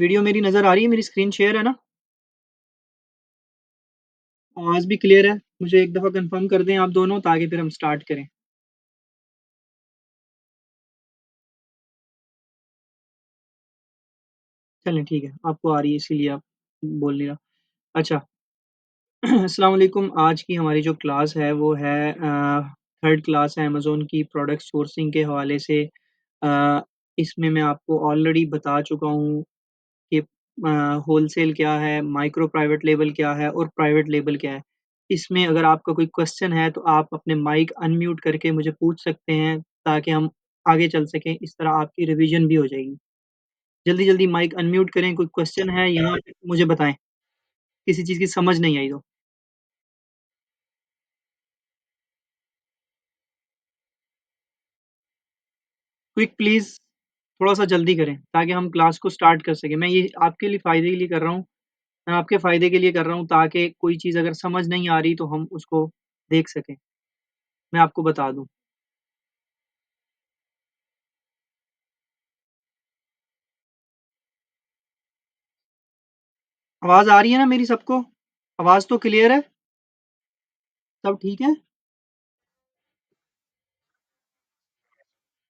Video मेरी नज़र आ रही है? मेरी स्क्रीन शेयर है ना? आवाज़ भी क्लियर है? मुझे एक दफ़ा कन्फर्म कर दें आप दोनों ताकि फिर हम स्टार्ट करें। चलें ठीक है, आपको आ रही है इसीलिए आप बोल नहीं रहा। अच्छा अस्सलाम वालेकुम आज की हमारी जो क्लास है वो है थर्ड क्लास है अमेज़न की प्रोडक्ट सोर्सिंग के हवाले से। अ, इसमें मैं आपको ऑलरेडी बता चुका हूँ कि होलसेल क्या है, माइक्रो प्राइवेट लेबल क्या है और प्राइवेट लेबल क्या है। इसमें अगर आपका कोई क्वेश्चन है तो आप अपने माइक अनम्यूट करके मुझे पूछ सकते हैं ताकि हम आगे चल सकें, इस तरह आपकी रिवीजन भी हो जाएगी। जल्दी-जल्दी माइक अनम्यूट करें, कोई क्वेश्चन है यहाँ पे मुझे बताएँ, किसी चीज़ की समझ नहीं आई तो। क्विक प्लीज़ थोड़ा-सा जल्दी करें ताकि हम क्लास को स्टार्ट कर सकें। मैं ये आपके लिए फ़ायदे के लिए कर रहा हूँ। मैं आपके फ़ायदे के लिए कर रहा हूँ ताकि कोई चीज़ अगर समझ नहीं आ रही तो हम उसको देख सकें। मैं आपको बता दूँ। आवाज़ आ रही है ना मेरी सबको? आवाज़ तो क्लियर है? सब ठीक है?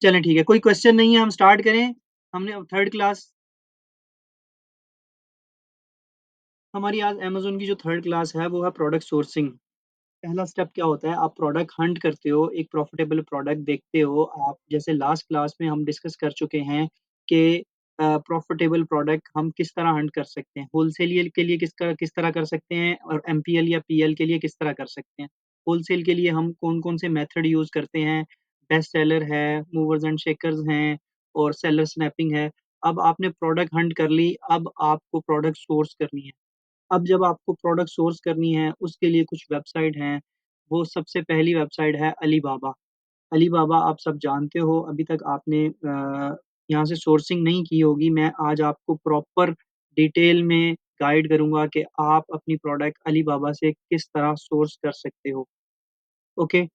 चलें ठीक है, कोई क्वेश्चन नहीं है हम स्टार्ट करें। हमने अब थर्ड क्लास हमारी आज अमेज़न की जो थर्ड क्लास है वो है प्रोडक्ट सोर्सिंग। पहला स्टेप क्या होता है, आप प्रोडक्ट हंट करते हो, एक प्रॉफ़िटेबल प्रोडक्ट देखते हो। आप जैसे लास्ट क्लास में हम डिस्कस कर चुके हैं कि प्रॉफ़िटेबल प्रोडक्ट हम किस तरह हंट कर सकते हैं। होलसेल के लिए किस तरह कर सकते हैं और एमपीएल या पीएल के लिए किस तरह कर सकते हैं। होलसेल के लिए हम कौन-कौन से मेथड यूज़ करते हैं, बेस्ट सेलर है, मूवर्स एंड शेकर्स हैं और सेलर स्नैपिंग है। अब आपने प्रोडक्ट हंट कर ली, अब आपको प्रोडक्ट सोर्स करनी है। अब जब आपको प्रोडक्ट सोर्स करनी है, उसके लिए कुछ वेबसाइट हैं। वो सबसे पहली वेबसाइट है अलीबाबा। अलीबाबा आप सब जानते हो, अभी तक आपने यहाँ से सोर्सिंग नहीं की होगी। मैं आज आपको प्रॉपर डिटेल में गाइड करूँगा कि आप अपनी प्रोडक्ट अलीबाबा से किस तरह सोर्स कर सकते हो। ओके?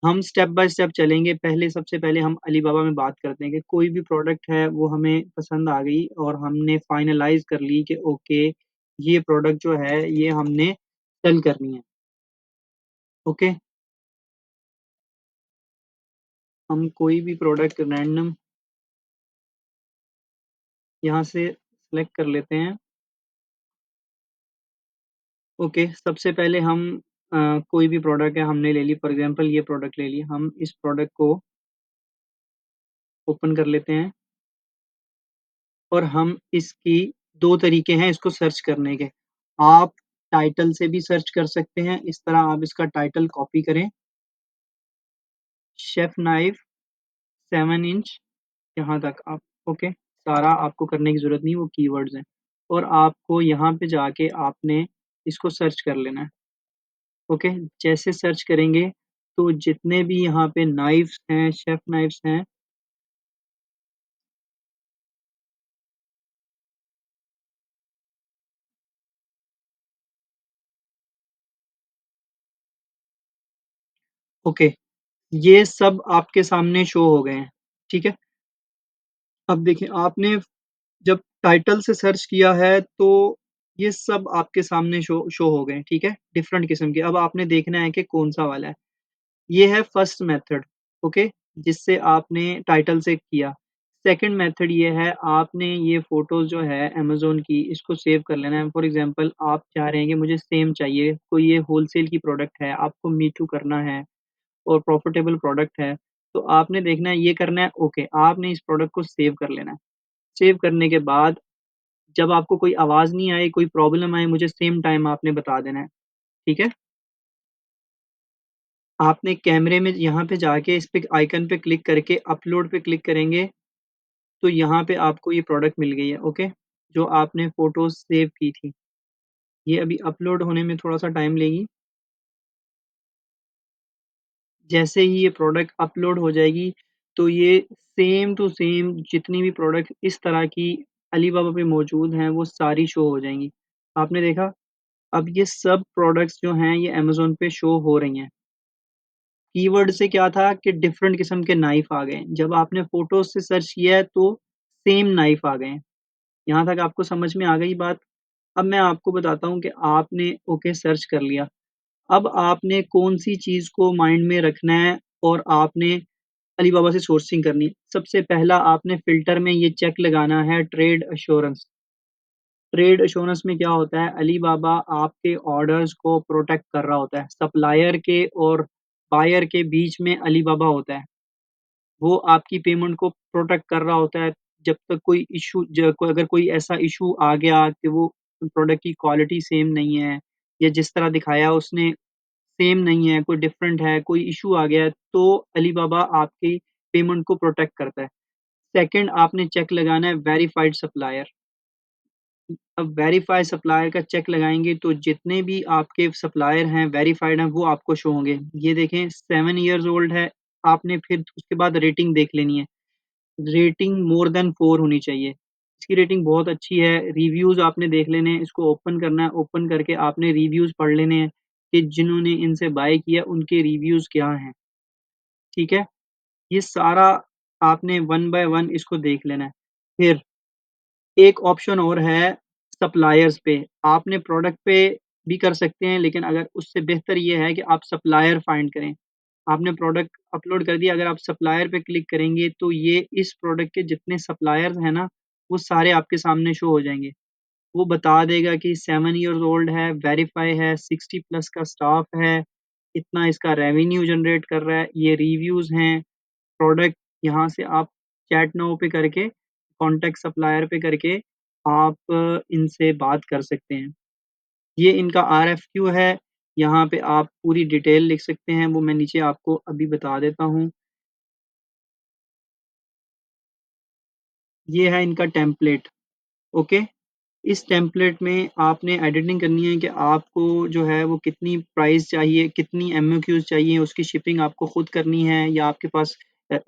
हम स्टेप बाय स्टेप चलेंगे। सबसे पहले हम अलीबाबा में बात करते हैं कि कोई भी प्रोडक्ट है वो हमें पसंद आ गई और हमने फाइनलाइज़ कर ली कि ओके, ये प्रोडक्ट जो है ये हमने सेल करनी है। ओके? हम कोई भी प्रोडक्ट रैंडम यहाँ से सेलेक्ट कर लेते हैं। ओके, सबसे पहले हम कोई भी प्रोडक्ट है हमने ले ली, फॉर एग्ज़ाम्पल ये प्रोडक्ट ले ली। हम इस प्रोडक्ट को ओपन कर लेते हैं और हम इसकी 2 तरीके हैं इसको सर्च करने के। आप टाइटल से भी सर्च कर सकते हैं, इस तरह आप इसका टाइटल कॉपी करें, शेफ़ नाइफ़ 7 इंच यहाँ तक आप ओके, सारा आपको करने की ज़रूरत नहीं, वो कीवर्ड्स हैं। और आपको यहाँ पे जाके आपने इसको सर्च कर लेना है, ओके। जैसे सर्च करेंगे, तो जितने भी यहाँ पे नाइफ़्स हैं, शेफ़ नाइफ़्स हैं ओके, ये सब आपके सामने शो हो गए हैं, ठीक है। अब देखिए आपने जब टाइटल से सर्च किया है, तो ये सब आपके सामने शो हो गए हैं, ठीक है, डिफरेंट किस्म के। अब आपने देखना है कि कौन-सा वाला है। ये है फर्स्ट मेथड, ओके, जिससे आपने टाइटल से किया। सेकंड मेथड ये है, आपने ये फ़ोटोज़ जो है अमेज़न की, इसको सेव कर लेना है। फॉर एग्ज़ाम्पल आप चाह रहे हैं कि मुझे सेम चाहिए, कोई ये होलसेल की प्रोडक्ट है, आपको मी टू करना है और प्रॉफ़िटेबल प्रोडक्ट है, तो आपने देखना है, ये करना है, ओके, आपने इस प्रोडक्ट को सेव कर लेना है। सेव करने के बाद जब आपको कोई आवाज़ नहीं आए, कोई प्रॉब्लम आए, मुझे सेम टाइम आपने बता देना है, ठीक है? आपने कैमरे में यहाँ पे जाके इस पे आइकन पे क्लिक करके अपलोड पे क्लिक करेंगे, तो यहाँ पे आपको ये प्रोडक्ट मिल गई है, ओके? जो आपने फ़ोटोज़ सेव की थी। ये अभी अपलोड होने में थोड़ा-सा टाइम लेगी। जैसे ही ये प्रोडक्ट अपलोड हो जाएगी, तो ये सेम टू सेम जितनी भी प्रोडक्ट इस तरह की अलीबाबा पे मौजूद हैं, वो सारी शो हो जाएँगी। आपने देखा? अब ये सब प्रोडक्ट्स जो हैं, ये अमेज़न पे शो हो रही हैं। कीवर्ड से क्या था कि डिफरेंट किस्म के नाइफ आ गए हैं। जब आपने फ़ोटोज़ से सर्च किया है तो सेम नाइफ आ गए हैं। यहाँ तक आपको समझ में आ गई बात? अब मैं आपको बताता हूँ कि आपने ओके सर्च कर लिया। अब आपने कौन-सी चीज़ को माइंड में रखना है और आपने अलीबाबा से सोर्सिंग करनी है। सबसे पहला आपने फ़िल्टर में ये चेक लगाना है ट्रेड एश्योरेंस। ट्रेड एश्योरेंस में क्या होता है, अलीबाबा आपके ऑर्डर्स को प्रोटेक्ट कर रहा होता है। सप्लायर के और बायर के बीच में अलीबाबा होता है। वो आपकी पेमेंट को प्रोटेक्ट कर रहा होता है, जब तक कोई इश्यू ज को अगर कोई ऐसा इश्यू आ गया कि वो प्रोडक्ट की क्वालिटी सेम नहीं है या जिस तरह दिखाया उसने सेम नहीं है, कोई डिफरेंट है, कोई इश्यू आ गया है, तो अलीबाबा आपकी पेमेंट को प्रोटेक्ट करता है। सेकंड आपने चेक लगाना है वेरिफाइड सप्लायर। अब वेरिफाइड सप्लायर का चेक लगाएँगे तो जितने भी आपके सप्लायर हैं, वेरिफाइड हैं, वो आपको शो होंगे। ये देखें 7 इयर्स ओल्ड है, आपने फिर उसके बाद रेटिंग देख लेनी है। रेटिंग मोर देन 4 होनी चाहिए। इसकी रेटिंग बहुत अच्छी है, रिव्यूज़ आपने देख लेने हैं, इसको ओपन करना है, ओपन करके आपने रिव्यूज़ पढ़ लेने हैं कि जिन्होंने इनसे बाय किया उनके रिव्यूज़ क्या हैं, ठीक है? ये सारा आपने वन बाय वन इसको देख लेना है। फिर एक ऑप्शन और है सप्लायर्स पे, आपने प्रोडक्ट पे भी कर सकते हैं लेकिन अगर उससे बेहतर ये है कि आप सप्लायर फाइंड करें। आपने प्रोडक्ट अपलोड कर दिया, अगर आप सप्लायर पे क्लिक करेंगे तो ये इस प्रोडक्ट के जितने सप्लायर्स हैं ना, वो सारे आपके सामने शो हो जाएँगे। वो बता देगा कि 7 इयर्स ओल्ड है, वेरीफाई है, 60 प्लस का स्टाफ है, इतना इसका रेवेन्यू जनरेट कर रहा है, ये रिव्यूज़ हैं, प्रोडक्ट यहाँ से आप चैट नाउ पे करके, कॉन्टैक्ट सप्लायर पे करके आप इनसे बात कर सकते हैं। ये इनका आरएफक्यू है, यहाँ पे आप पूरी डिटेल लिख सकते हैं, वो मैं नीचे आपको अभी बता देता हूँ। ये है इनका टेम्पलेट, ओके? इस टेम्पलेट में आपने एडिटिंग करनी है कि आपको जो है वो कितनी प्राइस चाहिए, कितनी एमओक्यूज़ चाहिए, उसकी शिपिंग आपको खुद करनी है या आपके पास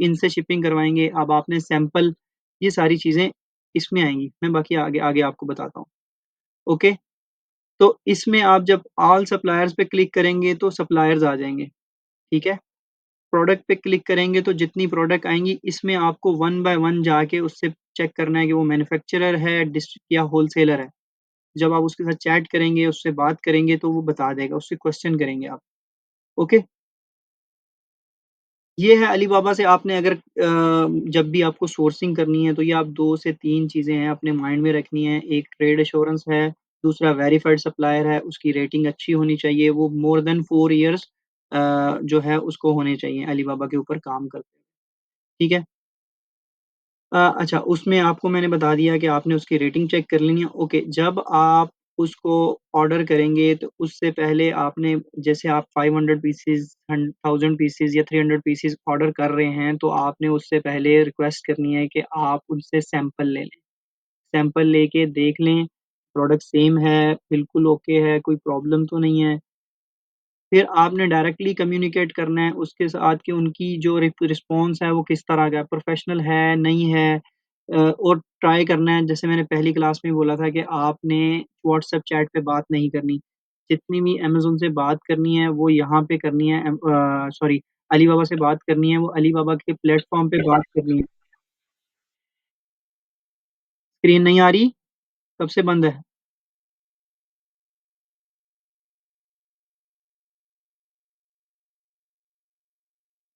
इनसे शिपिंग करवाएँगे। अब आपने सैंपल ये सारी चीज़ें इसमें आएँगी। मैं बाकी आगे आगे आपको बताता हूँ, ओके? तो इसमें आप जब ऑल सप्लायर्स पे क्लिक करेंगे तो सप्लायर्स आ जाएँगे, ठीक है? प्रोडक्ट पे क्लिक करेंगे तो जितनी प्रोडक्ट आएँगी इसमें आपको वन बाय वन जाके उससे चेक करना है कि वो मैन्युफैक्चरर है, या होलसेलर है। जब आप उसके साथ चैट करेंगे, उससे बात करेंगे तो वो बता देगा, उससे क्वेश्चन करेंगे आप, ओके? ये है अलीबाबा से आपने अगर जब भी आपको सोर्सिंग करनी है तो ये आप 2 से 3 चीज़ें हैं अपने माइंड में रखनी है। एक ट्रेड एश्योरेंस है, दूसरा वेरिफाइड सप्लायर है, उसकी रेटिंग अच्छी होनी चाहिए, वो मोर देन 4 इयर्स जो है उसको होने चाहिए अलीबाबा के ऊपर काम करते हुए, ठीक है? अच्छा उसमें आपको मैंने बता दिया कि आपने उसकी रेटिंग चेक कर लेनी है। ओके, जब आप उसको ऑर्डर करेंगे तो उससे पहले आपने जैसे आप 500 पीसेज़ 1000 पीसेज़ या 300 पीसेज़ ऑर्डर कर रहे हैं, तो आपने उससे पहले रिक्वेस्ट करनी है कि आप उनसे सैंपल ले लें। सैंपल लेके देख लें, प्रोडक्ट सेम है, बिल्कुल ओके है, कोई प्रॉब्लम तो नहीं है। फिर आपने डायरेक्टली कम्युनिकेट करना है उसके साथ कि उनकी जो रिस्पॉन्स है वो किस तरह का है, प्रोफ़ेशनल है, नहीं है और ट्राई करना है जैसे मैंने पहली क्लास में बोला था कि आपने व्हाट्सएप चैट पे बात नहीं करनी। जितनी भी अमेज़न से बात करनी है वो यहाँ पे करनी है सॉरी अलीबाबा से बात करनी है, वो अलीबाबा के प्लेटफ़ॉर्म पे बात करनी है। स्क्रीन नहीं आ रही? कब से बंद है?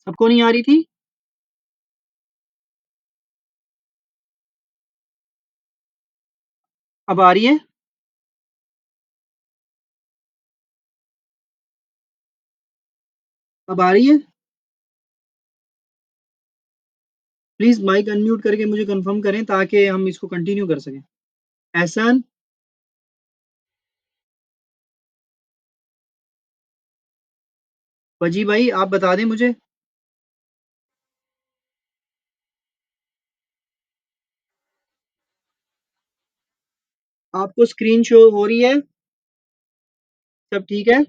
सबको नहीं आ रही थी? अब आ रही है? अब आ रही है? प्लीज़ माइक अनम्यूट करके मुझे कन्फर्म करें ताकि हम इसको कंटिन्यू कर सकें। एहसान, फजी भाई आप बता दें मुझे, आपको स्क्रीन शो हो रही है? सब ठीक है?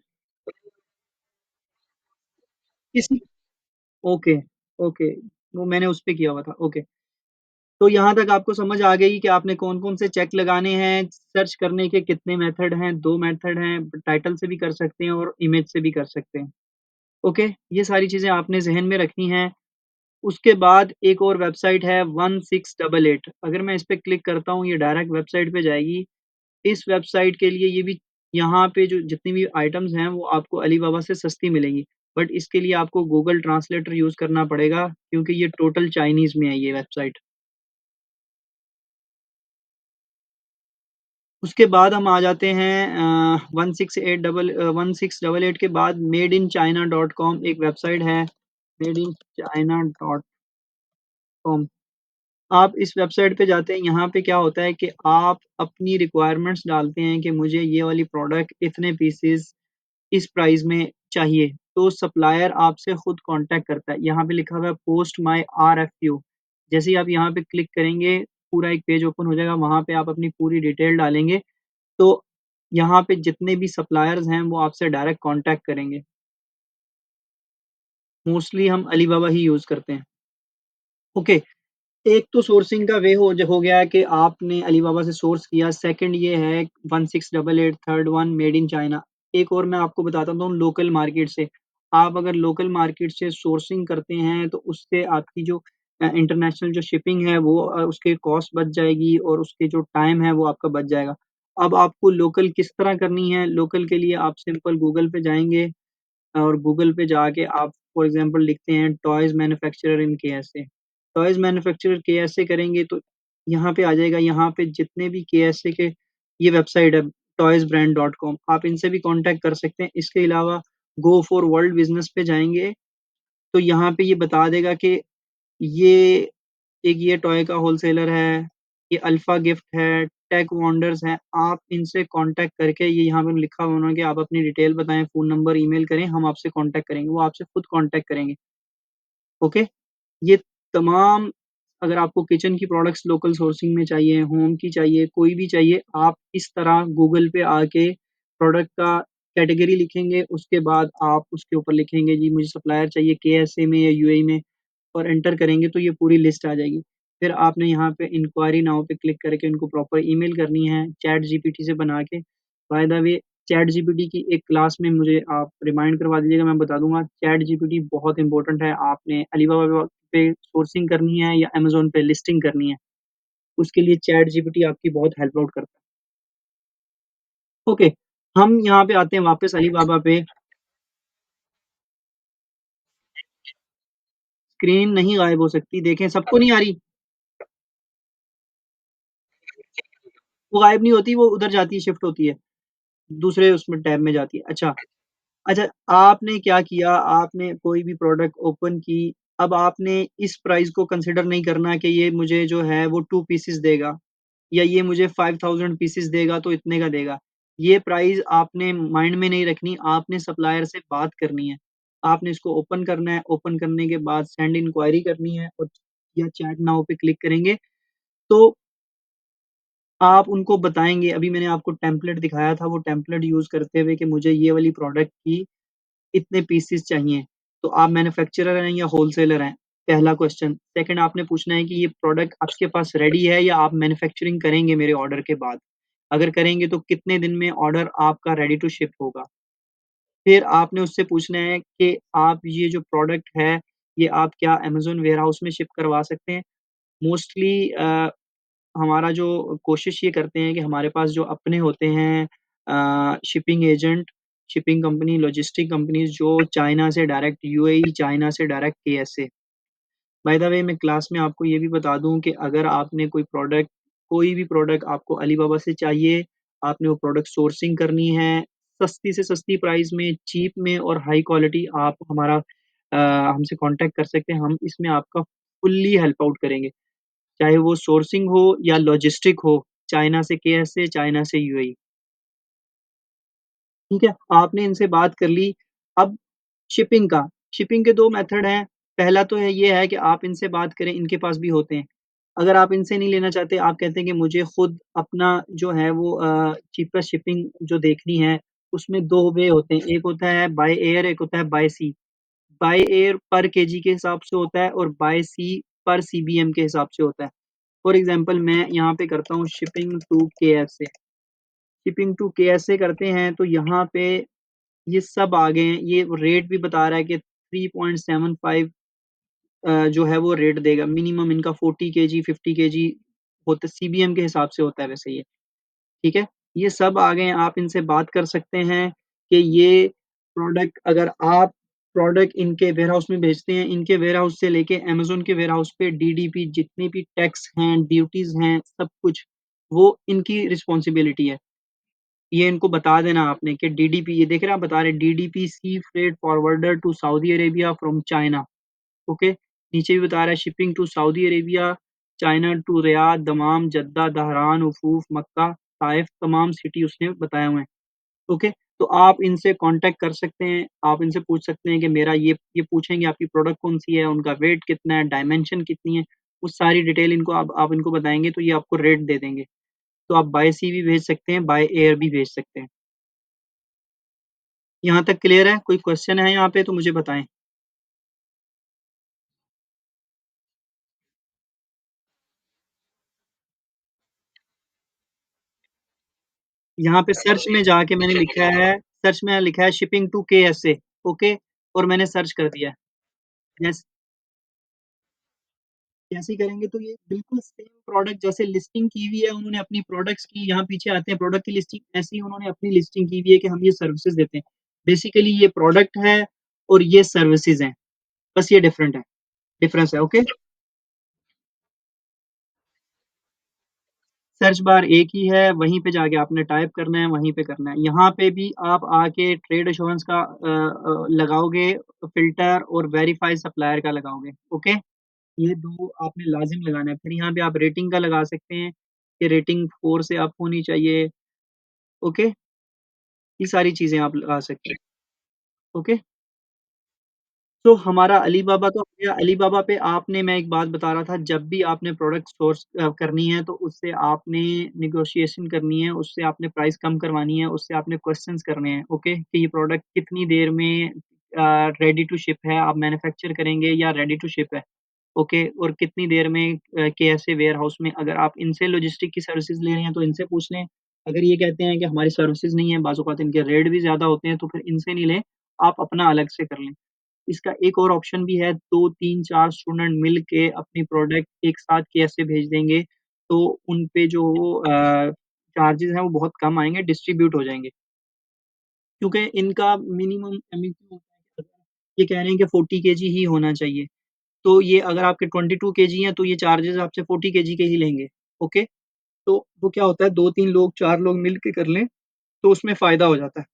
किसी ओके, ओके, वो मैंने उस पे किया हुआ था, ओके। तो यहाँ तक आपको समझ आ गई कि आपने कौन-कौन से चेक लगाने हैं, सर्च करने के कितने मेथड हैं, 2 मेथड हैं, टाइटल से भी कर सकते हैं और इमेज से भी कर सकते हैं, ओके? ये सारी चीज़ें आपने ज़हन में रखनी हैं। उसके बाद एक और वेबसाइट है 1688। अगर मैं इस पे क्लिक करता हूँ, ये डायरेक्ट वेबसाइट पे जाएगी। इस वेबसाइट के लिए ये भी यहाँ पे जो जितनी भी आइटम्स हैं वो आपको अलीबाबा से सस्ती मिलेंगी। बट इसके लिए आपको गूगल ट्रांसलेटर यूज़ करना पड़ेगा क्योंकि ये टोटल चाइनीज़ में है ये वेबसाइट। उसके बाद हम आ जाते हैं 1688 के बाद made in China dot com एक वेबसाइट है, made in China dot com. आप इस वेबसाइट पे जाते हैं, यहाँ पे क्या होता है कि आप अपनी रिक्वायरमेंट्स डालते हैं कि मुझे ये वाली प्रोडक्ट इतने पीसेस इस प्राइस में चाहिए, तो सप्लायर आपसे खुद कांटेक्ट करता है। यहाँ पे लिखा हुआ है पोस्ट माय आरएफक्यू। जैसे ही आप यहाँ पे क्लिक करेंगे, पूरा एक पेज ओपन हो जाएगा, वहाँ पे आप अपनी पूरी डिटेल डालेंगे, तो यहाँ पे जितने भी सप्लायर्स हैं वो आपसे डायरेक्ट कांटेक्ट करेंगे। मोस्टली हम अलीबाबा ही यूज़ करते हैं। ओके, एक तो सोर्सिंग का वे हो गया है कि आपने अलीबाबा से सोर्स किया। सेकंड ये है 1688, third one made in China. एक और मैं आपको बताता हूँ लोकल मार्केट से। आप अगर लोकल मार्केट से सोर्सिंग करते हैं तो उससे आपकी जो इंटरनेशनल जो शिपिंग है वो उसके कॉस्ट बच जाएगी और उसके जो टाइम है वो आपका बच जाएगा। अब आपको लोकल किस तरह करनी है? लोकल के लिए आप सिंपल गूगल पे जाएँगे और गूगल पे जाके आप फॉर एग्ज़ाम्पल लिखते हैं टॉयज़ मैन्युफैक्चरर इन केएसए। टॉयज़ मैन्युफैक्चरर केएसए करेंगे तो यहाँ पे आ जाएगा, यहाँ पे जितने भी केएसए के ये वेबसाइट है toysbrand.com, आप इनसे भी कॉन्टैक्ट कर सकते हैं। इसके अलावा गो फॉर वर्ल्ड बिज़नेस पे जाएँगे, तो यहाँ पे ये बता देगा कि ये एक ये टॉय का होलसेलर है, ये अल्फ़ा गिफ्ट है, टेक वंडर्स है। आप इनसे कॉन्टैक्ट करके ये यहाँ पे लिखा हुआ है उन्होंने कि आप अपनी डिटेल बताएँ, फ़ोन नंबर, ईमेल करें, हम आपसे कॉन्टैक्ट करेंगे। वो आपसे खुद कॉन्टैक्ट करेंगे, ओके? ये तमाम अगर आपको किचन की प्रोडक्ट्स लोकल सोर्सिंग में चाहिए, होम की चाहिए, कोई भी चाहिए, आप इस तरह गूगल पे आके प्रोडक्ट का कैटेगरी लिखेंगे, उसके बाद आप उसके ऊपर लिखेंगे जी मुझे सप्लायर चाहिए केएसए में या यूएई में और एंटर करेंगे तो ये पूरी लिस्ट आ जाएगी। फिर आपने यहाँ पे इंक्वायरी नाउ पे क्लिक करके उनको प्रॉपर ईमेल करनी है चैट जीपीटी से बना के। By the way chat GPT की एक क्लास में मुझे आप रिमाइंड करवा दीजिएगा, मैं बता दूँगा। चैट जीपीटी बहुत इम्पोर्टेंट है, आपने अलीबाबा पे सोर्सिंग करनी है या अमेज़न पे लिस्टिंग करनी है, उसके लिए चैट जीपीटी आपकी बहुत हेल्प आउट करता है। ओके, हम यहाँ पे आते हैं वापस अलीबाबा पे। स्क्रीन नहीं गायब हो सकती, देखें सबको नहीं आ रही? वो गायब नहीं होती, वो उधर जाती है, शिफ्ट होती है, दूसरे उसमें टैब में जाती है। अच्छा, अच्छा आपने क्या किया, आपने कोई भी प्रोडक्ट ओपन की, अब आपने इस प्राइस को कंसिडर नहीं करना कि ये मुझे जो है वो 2 पीसेस देगा या ये मुझे 5000 पीसेस देगा तो इतने का देगा। ये प्राइस आपने माइंड में नहीं रखनी, आपने सप्लायर से बात करनी है। आपने इसको ओपन करना है, ओपन करने के बाद सेंड इंक्वायरी करनी है और या चैट नाउ पे क्लिक करेंगे, तो आप उनको बताएँगे अभी मैंने आपको टेम्पलेट दिखाया था, वो टेम्पलेट यूज़ करते हुए कि मुझे ये वाली प्रोडक्ट की इतने पीसेस चाहिए। तो आप मैन्युफैक्चरर हैं या होलसेलर हैं? पहला क्वेश्चन। सेकंड आपने पूछना है कि ये प्रोडक्ट आपके पास रेडी है या आप मैन्युफैक्चरिंग करेंगे मेरे ऑर्डर के बाद? अगर करेंगे तो कितने दिन में ऑर्डर आपका रेडी टू शिप होगा? फिर आपने उससे पूछना है कि आप ये जो प्रोडक्ट है, ये आप क्या अमेज़न वेयरहाउस में शिप करवा सकते हैं? मोस्टली हमारा जो कोशिश ये करते हैं कि हमारे पास जो अपने होते हैं shipping agent, shipping company, logistic companies जो चाइना से डायरेक्ट यूएई, चाइना से direct KSA. By the way मैं क्लास में आपको ये भी बता दूँ कि अगर आपने कोई भी प्रोडक्ट आपको अलीबाबा से चाहिए, आपने वो प्रोडक्ट सोर्सिंग करनी है, सस्ती से सस्ती प्राइस में, चीप में और हाई क्वालिटी आप हमसे कॉन्टैक्ट कर सकते हैं। हम इसमें आपका फुल्ली हेल्प आउट करेंगे। चाहे वो सोर्सिंग हो या लॉजिस्टिक हो, चाइना से केएसए, चाइना से यूएई, ठीक है? आपने इनसे बात कर ली, अब शिपिंग का, शिपिंग के 2 मेथड हैं, पहला तो ये है कि आप इनसे बात करें, इनके पास भी होते हैं। अगर आप इनसे नहीं लेना चाहते, आप कहते हैं कि मुझे खुद अपना जो है वो चीपेस्ट शिपिंग जो देखनी है, उसमें 2 वे होते हैं, एक होता है बाय एयर, एक होता है बाय सी। बाय एयर पर केजी के हिसाब से होता है और बाय सी पर सीबीएम के हिसाब से होता है। फॉर एग्ज़ाम्पल मैं यहाँ पे करता हूँ shipping to KFC, shipping to KFC करते हैं तो यहाँ पे ये सब आ गए हैं, ये रेट भी बता रहा है कि 3.75 जो है वो रेट देगा। मिनिमम इनका 40 केजी, 50 केजी होता सीबीएम के हिसाब से होता है वैसे ये, ठीक है? ये सब आ गए हैं, आप इनसे बात कर सकते हैं कि ये प्रोडक्ट अगर आप प्रोडक्ट इनके वेयरहाउस में भेजते हैं, इनके वेयरहाउस से लेके अमेज़न के वेयरहाउस पे डीडीपी जितने भी टैक्स हैं, ड्यूटीज़ हैं, सब कुछ वो इनकी रिस्पॉन्सिबिलिटी है। ये इनको बता देना आपने कि डीडीपी ये देख रहे हैं आप बता रहे हैं DDP sea freight forwarder to Saudi Arabia from China, okay? नीचे भी बता रहा है shipping to Saudi Arabia, China to Riyadh, Dammam, Jeddah, Dhahran, Hofuf, Mecca, Taif तमाम सिटी उसने बताए हुए हैं, ओके? तो आप इनसे कॉन्टैक्ट कर सकते हैं, आप इनसे पूछ सकते हैं कि मेरा ये पूछेंगे आपकी प्रोडक्ट कौन-सी है, उनका वेट कितना है, डायमेंशन कितनी है, वो सारी डिटेल इनको आप इनको बताएँगे तो ये आपको रेट दे देंगे। तो आप बाय सी भी भेज सकते हैं, बाय एयर भी भेज सकते हैं। यहाँ तक क्लियर है? कोई क्वेश्चन है यहाँ पे तो मुझे बताएँ? यहाँ पे सर्च में जाके मैंने लिखा है सर्च में लिखा है शिपिंग टू केएसए, ओके? और मैंने सर्च कर दिया है। जैस जैसे ही करेंगे तो ये बिल्कुल सेम प्रोडक्ट जैसे लिस्टिंग की हुई है उन्होंने अपनी प्रोडक्ट्स की यहाँ पीछे आते हैं प्रोडक्ट की लिस्टिंग ऐसे ही उन्होंने अपनी लिस्टिंग की हुई है कि हम ये सर्विसेज़ देते हैं। बेसिकली ये प्रोडक्ट है और ये सर्विसेज़ हैं, बस ये डिफरेंस है, ओके? सर्च बार एक ही है, वहीं पे जाके आपने टाइप करना है, वहीं पे करना है। यहाँ पे भी आप आके ट्रेड एश्योरेंस का लगाओगे फ़िल्टर और वेरिफाई सप्लायर का लगाओगे, ओके? ये 2 आपने लाज़िम लगाना है। फिर यहाँ पे आप रेटिंग का लगा सकते हैं कि रेटिंग 4 से अप होनी चाहिए, ओके? ये सारी चीज़ें आप लगा सकते हैं, ओके? तो हमारा अलीबाबा तो हो गया, अलीबाबा पे आपने मैं एक बात बता रहा था, जब भी आपने प्रोडक्ट सोर्स करनी है, तो उससे आपने नेगोशिएशन करनी है, उससे आपने प्राइस कम करवानी है, उससे आपने क्वेश्चंस करने हैं, ओके? कि ये प्रोडक्ट कितनी देर में रेडी टू शिप है, आप मैन्युफैक्चर करेंगे या रेडी टू शिप है, ओके? और कितनी देर में कैसे वेयरहाउस में अगर आप इनसे लॉजिस्टिक की सर्विसेज़ ले रहे हैं, तो इनसे पूछ लें। अगर ये कहते हैं कि हमारी सर्विसेज़ नहीं है, बाज़ औक़ात इनके रेट भी ज़्यादा होते हैं, तो फिर इनसे नहीं लें, आप अपना अलग से कर लें। इसका एक और ऑप्शन भी है 2, 3, 4 स्टूडेंट मिल के अपनी प्रोडक्ट एक साथ कैसे भेज देंगे, तो उन पे जो चार्जेज़ हैं वो बहुत कम आएँगे, डिस्ट्रीब्यूट हो जाएँगे। क्योंकि इनका मिनिमम एमएक्यू होता है कि ये कह रहे हैं कि 40 केजी ही होना चाहिए। तो ये अगर आपके 22 केजी हैं, तो ये चार्जेज़ आपसे 40 केजी के ही लेंगे, ओके? तो वो क्या होता है 2-3 लोग, 4 लोग मिल के कर लें, तो उसमें फ़ायदा हो जाता है।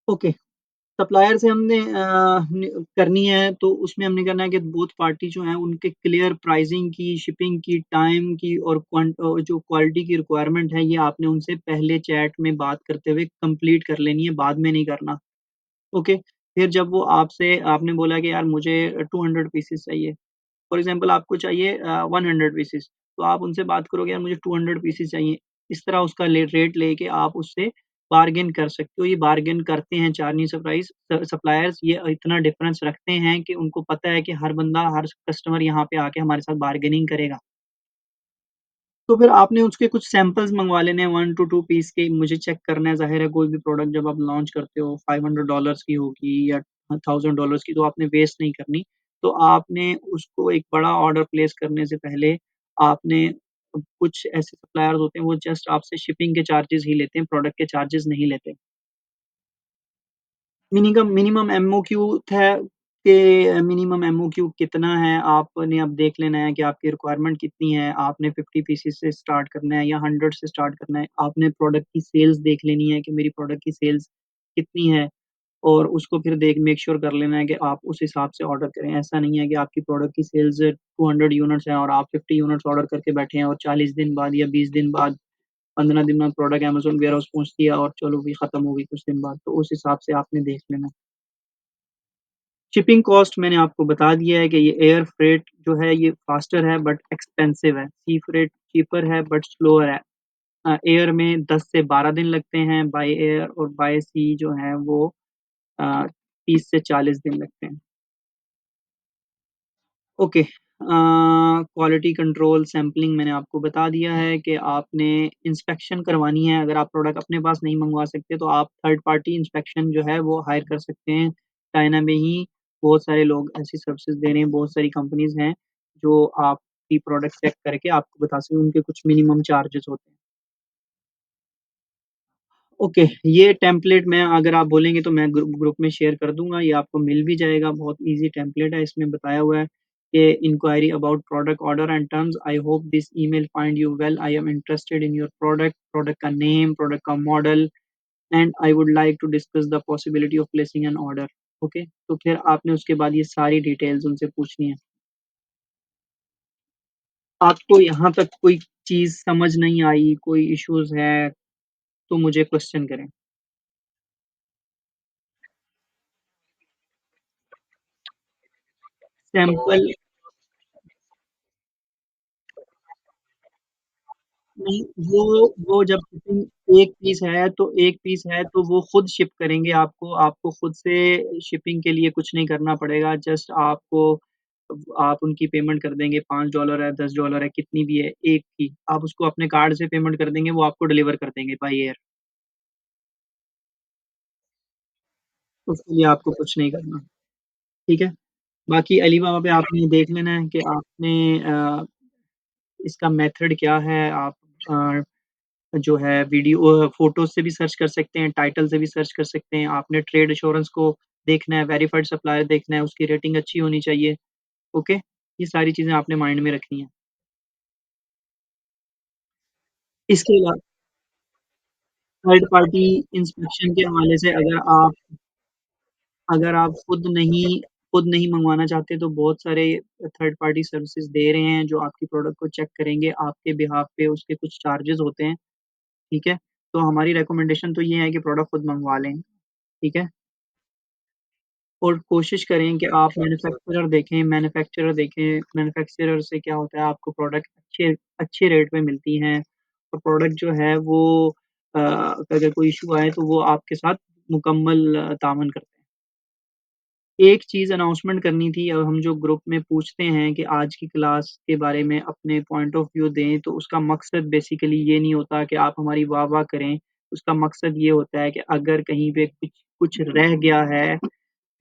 ओके। सप्लायर से हमने करनी है तो उसमें हमने करना है कि बोथ पार्टी जो हैं उनके क्लियर प्राइसिंग की, शिपिंग की, टाइम की और जो क्वालिटी की रिक्वायरमेंट है ये आपने उनसे पहले चैट में बात करते हुए कंप्लीट कर लेनी है, बाद में नहीं करना। ओके, फिर जब वो आपसे आपने बोला कि यार मुझे 200 पीसेस चाहिए। फॉर एग्ज़ाम्पल आपको चाहिए 100 पीसेस तो आप उनसे बात करोगे यार मुझे 200 पीसेस चाहिए। इस तरह उसका ले रेट लेके आप उससे बार्गेन कर सकते हो। ये बार्गेन करते हैं चाइनीज़ सप्लायर्स ये इतना डिफ़रेंस रखते हैं कि उनको पता है कि हर बंदा, हर कस्टमर यहाँ पे आके हमारे साथ बार्गेनिंग करेगा। तो फिर आपने उसके कुछ सैंपल्स मँगवा लेने हैं 1 टू 2 पीस के मुझे चेक करना है, ज़ाहिर है कोई भी प्रोडक्ट जब आप लॉन्च करते हो $500 की होगी या $1000 की तो आपने वेस्ट नहीं करनी। तो आपने उसको एक बड़ा ऑर्डर प्लेस करने से पहले आपने कुछ ऐसे सप्लायर्स होते हैं वो जस्ट आपसे शिपिंग के चार्जेज़ ही लेते हैं, प्रोडक्ट के चार्जेज़ नहीं लेते। मिनिमम एमओक्यू था कि मिनिमम एमओक्यू कितना है, आपने अब देख लेना है कि आपकी रिक्वायरमेंट कितनी है, आपने 50 पीसेस से स्टार्ट करना है या 100 से स्टार्ट करना है। आपने प्रोडक्ट की सेल्स देख लेनी है कि मेरी प्रोडक्ट की सेल्स कितनी है और उसको फिर देख मेक श्योर कर लेना है कि आप उस हिसाब से ऑर्डर करें। ऐसा नहीं है कि आपकी प्रोडक्ट की सेल्स 200 यूनिट्स हैं और आप 50 यूनिट्स ऑर्डर करके बैठे हैं और 40 दिन बाद या 20 दिन बाद, 15 दिन बाद प्रोडक्ट अमेज़न वेयरहाउस पहुँच दिया और चलो भी खत्म हो गई कुछ दिन बाद। तो उस हिसाब से आपने देख लेना है। शिपिंग कॉस्ट मैंने आपको बता दिया है कि ये एयर फ्रेट जो है ये फास्टर है बट एक्सपेंसिव है। सी फ्रेट चीपर है बट स्लोअर है। एयर में 10 से 12 दिन लगते हैं बाय एयर और बाय सी जो है वो 30 से 40 दिन लगते हैं। ओके क्वालिटी कंट्रोल सैंपलिंग मैंने आपको बता दिया है कि आपने इंस्पेक्शन करवानी है। अगर आप प्रोडक्ट अपने पास नहीं मँगवा सकते तो आप थर्ड पार्टी इंस्पेक्शन जो है वो हायर कर सकते हैं चाइना में ही बहुत सारे लोग ऐसी सर्विसेज़ दे रहे हैं, बहुत सारी कंपनीज़ हैं, जो आपकी प्रोडक्ट चेक करके आपको बता सकती हैं, उनके कुछ मिनिमम चार्जेज़ होते हैं। ओके, ये टेम्पलेट मैं अगर आप बोलेंगे तो मैं ग्रुप में शेयर कर दूँगा, ये आपको मिल भी जाएगा, बहुत ईज़ी टेम्पलेट है, इसमें बताया हुआ है कि inquiry about product order and terms, I hope this email find you well, I am interested in your product, product का नेम, प्रोडक्ट का model and I would like to discuss the possibility of placing an order. Okay, तो फिर आपने उसके बाद ये सारी details उनसे पूछनी है। आपको यहाँ तक कोई चीज़ समझ नहीं आई, कोई इश्यूज़ है, तो मुझे क्वेश्चन करें। सैंपल नहीं, वो जब शिपिंग एक पीस है तो वो खुद शिप करेंगे आपको, आपको खुद से शिपिंग के लिए कुछ नहीं करना पड़ेगा, जस्ट आप उनकी पेमेंट कर देंगे, $5 है, $10 है, कितनी भी है, एक की। आप उसको अपने कार्ड से पेमेंट कर देंगे, वो आपको डिलीवर कर देंगे बाय एयर। उसके लिए आपको कुछ नहीं करना, ठीक है? बाकी अलीबाबा पे आपने देख लेना है कि आपने इसका मेथड क्या है, आप जो है वीडियो फ़ोटोज़ से भी सर्च कर सकते हैं, टाइटल से भी सर्च कर सकते हैं। आपने ट्रेड एश्योरेंस को देखना है, वेरिफाइड सप्लायर देखना है, उसकी रेटिंग अच्छी होनी चाहिए, ओके? ये सारी चीज़ें आपने माइंड में रखनी है। इसके अला थर्ड पार्टी इंस्पेक्शन के हवाले से अगर आप खुद नहीं मँगवाना चाहते तो बहुत सारे थर्ड पार्टी सर्विसेज़ दे रहे हैं, जो आपकी प्रोडक्ट को चेक करेंगे, आपके बिहाफ़ पे उसके कुछ चार्जेज़ होते हैं, ठीक है? तो हमारी रिकमेंडेशन तो ये है कि प्रोडक्ट खुद मँगवा लें, ठीक है? और कोशिश करें कि आप मैन्युफैक्चरर से क्या होता है आपको प्रोडक्ट अच्छे अच्छे रेट पे मिलती हैं और प्रोडक्ट जो है वो अगर कोई इश्यू आए तो वो आपके साथ मुकम्मल तावन करते हैं। एक चीज़ अनाउंसमेंट करनी थी और हम जो ग्रुप में पूछते हैं कि आज की क्लास के बारे में अपने पॉइंट ऑफ व्यू दें, तो उसका मकसद बेसिकली ये नहीं होता कि आप हमारी वाह-वाह करें। उसका मकसद ये होता है कि अगर कहीं पे कुछ कुछ रह गया है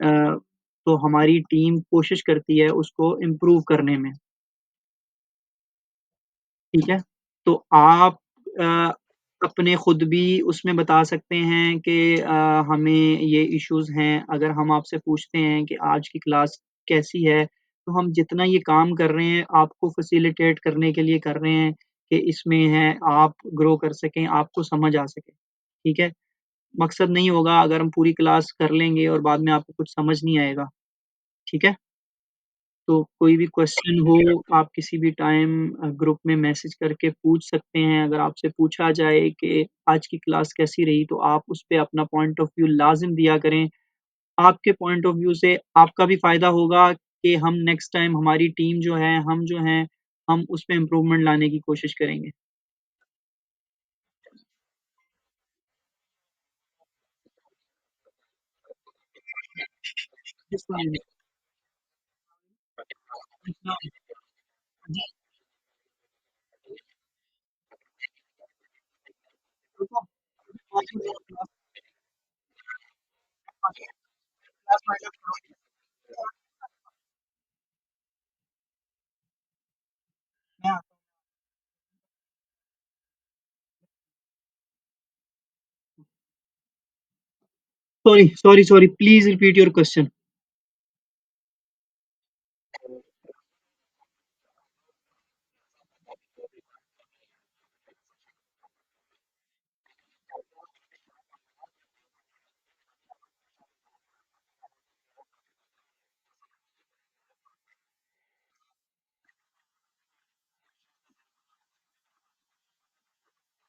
तो हमारी टीम कोशिश करती है उसको इम्प्रूव करने में, ठीक है? तो आप अ, अपने खुद भी उसमें बता सकते हैं कि हमें ये इश्यूज़ हैं। अगर हम आपसे पूछते हैं कि आज की क्लास कैसी है, तो हम जितना ये काम कर रहे हैं, आपको फ़ैसिलिटेट करने के लिए कर रहे हैं कि इसमें है आप ग्रो कर सकें, आपको समझ आ सके, ठीक है? मकसद नहीं होगा अगर हम पूरी क्लास कर लेंगे और बाद में आपको कुछ समझ नहीं आएगा, ठीक है? तो कोई भी क्वेश्चन हो आप किसी भी टाइम ग्रुप में मैसेज करके पूछ सकते हैं। अगर आपसे पूछा जाए कि आज की क्लास कैसी रही तो आप उस पे अपना पॉइंट ऑफ व्यू लाज़िम दिया करें। आपके पॉइंट ऑफ व्यू से आपका भी फ़ायदा होगा कि हम नेक्स्ट टाइम हमारी टीम जो है, हम जो हैं, हम उसमें इम्प्रूवमेंट लाने की कोशिश करेंगे। Sorry please repeat your question.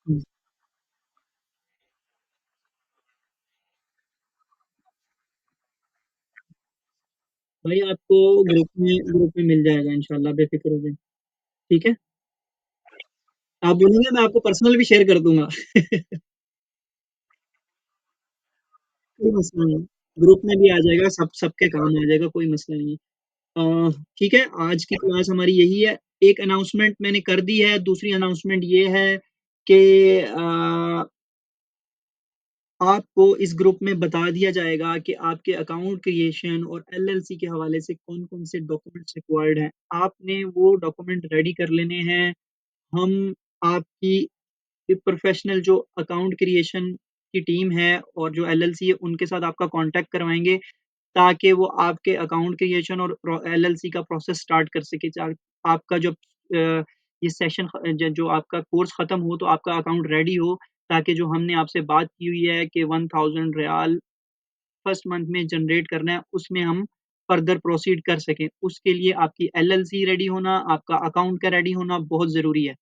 हुँ, भाई आपको ग्रुप में मिल जाएगा इंशाल्लाह बेफ़िक्र हो जाइए, ठीक है? आप बोलेंगे मैं आपको पर्सनल भी शेयर कर दूँगा। कोई मसला नहीं है। ग्रुप में भी आ जाएगा, सबके काम आ जाएगा, कोई मसला नहीं है। ठीक है, आज की क्लास हमारी यही है। एक अनाउंसमेंट मैंने कर दी है, दूसरी अनाउंसमेंट ये है कि आपको इस ग्रुप में बता दिया जाएगा कि आपके अकाउंट क्रिएशन और एलएलसी के हवाले से कौन-कौन से डॉक्यूमेंट्स रिक्वायर्ड हैं। आपने वो डॉक्यूमेंट रेडी कर लेने हैं। हम आपकी प्रोफेशनल जो अकाउंट क्रिएशन की टीम है और जो एलएलसी है उनके साथ आपका कॉन्टैक्ट करवाएँगे, ताकि वो आपके अकाउंट क्रिएशन और एलएलसी का प्रोसेस स्टार्ट कर सके। आपका जब ये सेशन जो आपका कोर्स खत्म हो तो आपका अकाउंट रेडी हो, ताकि जो हमने आपसे बात की हुई है कि 1000 रियाल फर्स्ट मंथ में जनरेट करना है, उसमें हम फर्दर प्रोसीड कर सकें। उसके लिए आपकी एलएलसी रेडी होना, आपका अकाउंट का रेडी होना बहुत ज़रूरी है।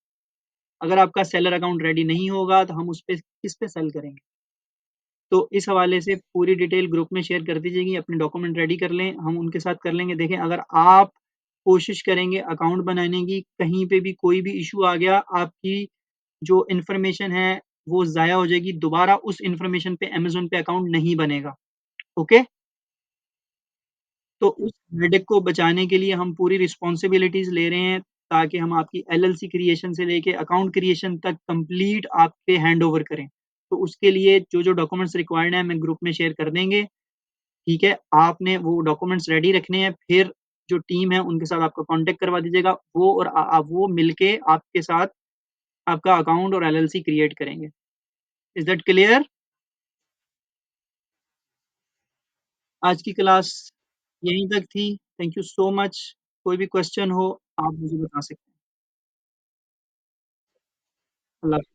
अगर आपका सेलर अकाउंट रेडी नहीं होगा तो हम उस पे किस पे सेल करेंगे? तो इस हवाले से पूरी डिटेल ग्रुप में शेयर कर दीजिएगी, अपने डॉक्यूमेंट रेडी कर लें, हम उनके साथ कर लेंगे। देखें, अगर आप कोशिश करेंगे अकाउंट बनाने की, कहीं पे भी कोई भी इश्यू आ गया, आपकी जो इन्फॉर्मेशन है वो ज़ाया हो जाएगी, दोबारा उस इन्फॉर्मेशन पे अमेज़न पे अकाउंट नहीं बनेगा। ओके? तो उस हेडेक को बचाने के लिए हम पूरी रिस्पॉन्सिबिलिटीज़ ले रहे हैं, ताकि हम आपकी एलएलसी क्रिएशन से लेके अकाउंट क्रिएशन तक कंप्लीट आपके हैंडओवर करें। तो उसके लिए जो-जो डॉक्यूमेंट्स रिक्वायर्ड हैं, हमें ग्रुप में शेयर कर देंगे, ठीक है? आपने वो डॉक्यूमेंट्स रेडी रखने हैं, फिर जो टीम है उनके साथ आपका कॉन्टैक्ट करवा दीजिएगा, वो और वो मिलके आपके साथ आपका अकाउंट और एलएलसी क्रिएट करेंगे। Is that clear? आज की क्लास यहीं तक थी। Thank you so much. कोई भी क्वेश्चन हो, आप मुझे बता सकते हैं। अल्लाह